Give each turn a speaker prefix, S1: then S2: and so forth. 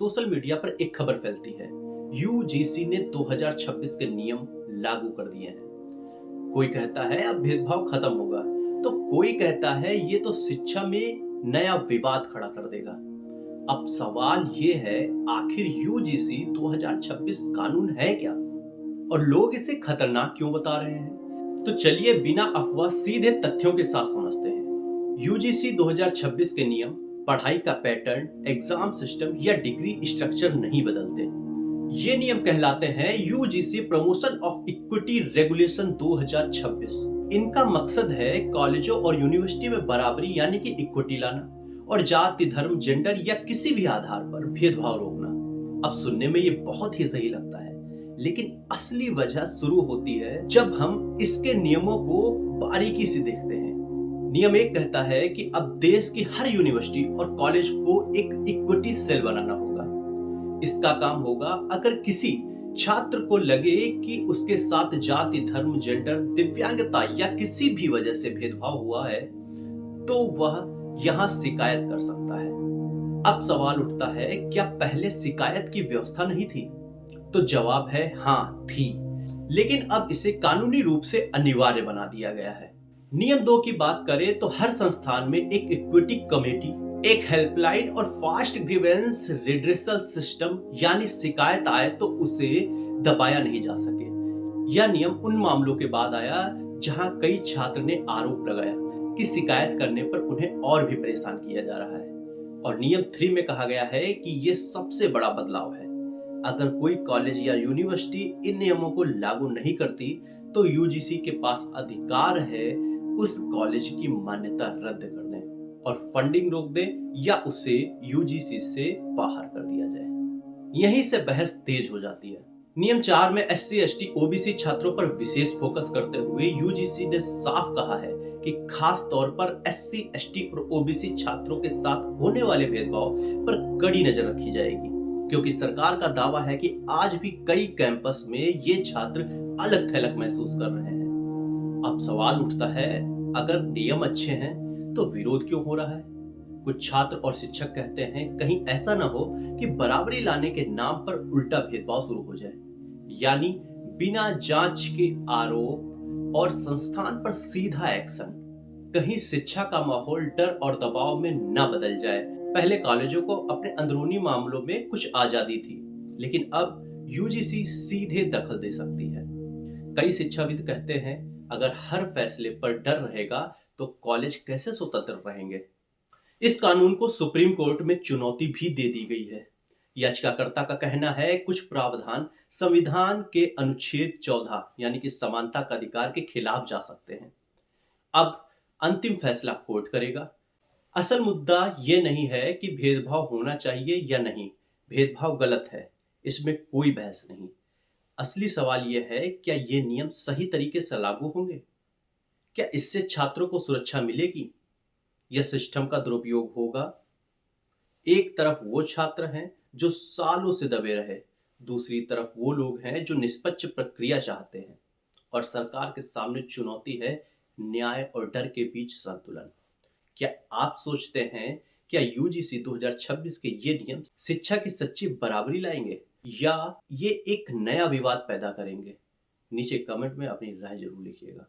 S1: Social media पर एक खबर फैलती है। यूजीसी ने 2026 के नियम लागू कर दिए हैं। कोई कहता है अब भेदभाव खत्म होगा, तो कोई कहता है ये तो शिक्षा में नया विवाद खड़ा कर देगा। अब सवाल ये है, आखिर यूजीसी 2026 कानून है क्या और लोग इसे खतरनाक क्यों बता रहे हैं? तो चलिए बिना अफवाह सीधे तथ्यों के साथ समझते हैं। यूजीसी 2026 के नियम पढ़ाई का पैटर्न, एग्जाम सिस्टम या डिग्री स्ट्रक्चर नहीं बदलते। ये नियम कहलाते हैं UGC promotion of equity regulation 2026। इनका मकसद है कॉलेजों और यूनिवर्सिटी में बराबरी यानी कि इक्विटी लाना और जाति, धर्म, जेंडर या किसी भी आधार पर भेदभाव रोकना। अब सुनने में ये बहुत ही सही लगता है, लेकिन असली वजह शुरू होती है जब हम इसके नियमों को बारीकी से देखते हैं। नियम एक कहता है कि अब देश की हर यूनिवर्सिटी और कॉलेज को एक इक्विटी सेल बनाना होगा। इसका काम होगा अगर किसी छात्र को लगे कि उसके साथ जाति, धर्म, जेंडर, दिव्यांगता या किसी भी वजह से भेदभाव हुआ है, तो वह यहां शिकायत कर सकता है। अब सवाल उठता है, क्या पहले शिकायत की व्यवस्था नहीं थी? तो जवाब है हाँ थी, लेकिन अब इसे कानूनी रूप से अनिवार्य बना दिया गया है। नियम 2 की बात करें तो हर संस्थान में एक इक्विटी कमेटी, एक हेल्पलाइन और फास्ट ग्रीवेंस रिड्रेसल सिस्टम, यानी शिकायत आए तो उसे दबाया नहीं जा सके। यह नियम उन मामलों के बाद आया जहां कई छात्र ने आरोप लगाया कि शिकायत करने पर उन्हें और भी परेशान किया जा रहा है। और नियम 3 में कहा गया है कि यह सबसे बड़ा बदलाव है। अगर कोई कॉलेज या यूनिवर्सिटी इन नियमों को लागू नहीं करती, तो यूजीसी के पास अधिकार है उस कॉलेज की मान्यता रद्द कर दें और फंडिंग रोक दें या उसे यूजीसी से बाहर कर दिया जाए। यहीं से बहस तेज हो जाती है। नियम 4 में एससी, एसटी, ओबीसी छात्रों पर विशेष फोकस करते हुए यूजीसी ने साफ कहा है कि खास तौर पर एससी, एसटी और ओबीसी छात्रों के साथ होने वाले भेदभाव पर कड़ी नजर रखी जाएगी, क्योंकि सरकार का दावा है कि आज भी कई कैंपस में ये छात्र अलग थलग महसूस कर रहे हैं। अब सवाल उठता है, अगर नियम अच्छे हैं तो विरोध क्यों हो रहा है? कुछ छात्र और शिक्षक कहते हैं कहीं ऐसा ना हो कि बराबरी लाने के नाम पर उल्टा भेदभाव शुरू हो जाए, यानी बिना जांच के आरोप और संस्थान पर सीधा एक्शन। कहीं शिक्षा का माहौल डर और दबाव में ना बदल जाए। पहले कॉलेजों को अपने अंदरूनी मामलों में कुछ आजादी थी, लेकिन अब यूजीसी सीधे दखल दे सकती है। कई शिक्षाविद कहते हैं अगर हर फैसले पर डर रहेगा तो कॉलेज कैसे स्वतंत्र रहेंगे। इस कानून को सुप्रीम कोर्ट में चुनौती भी दे दी गई है। याचिकाकर्ता का कहना है कुछ प्रावधान संविधान के अनुच्छेद 14 यानी कि समानता का अधिकार के खिलाफ जा सकते हैं। अब अंतिम फैसला कोर्ट करेगा। असल मुद्दा ये नहीं है कि भेदभाव होना चाहिए या नहीं, भेदभाव गलत है, इसमें कोई बहस नहीं। असली सवाल यह है, क्या ये नियम सही तरीके से लागू होंगे? क्या इससे छात्रों को सुरक्षा मिलेगी या सिस्टम का दुरुपयोग होगा? एक तरफ वो छात्र हैं जो सालों से दबे रहे, दूसरी तरफ वो लोग हैं जो निष्पक्ष प्रक्रिया चाहते हैं, और सरकार के सामने चुनौती है न्याय और डर के बीच संतुलन। क्या आप सोचते हैं क्या यूजीसी 2026 के ये नियम शिक्षा की सच्ची बराबरी लाएंगे या ये एक नया विवाद पैदा करेंगे? नीचे कमेंट में अपनी राय जरूर लिखिएगा।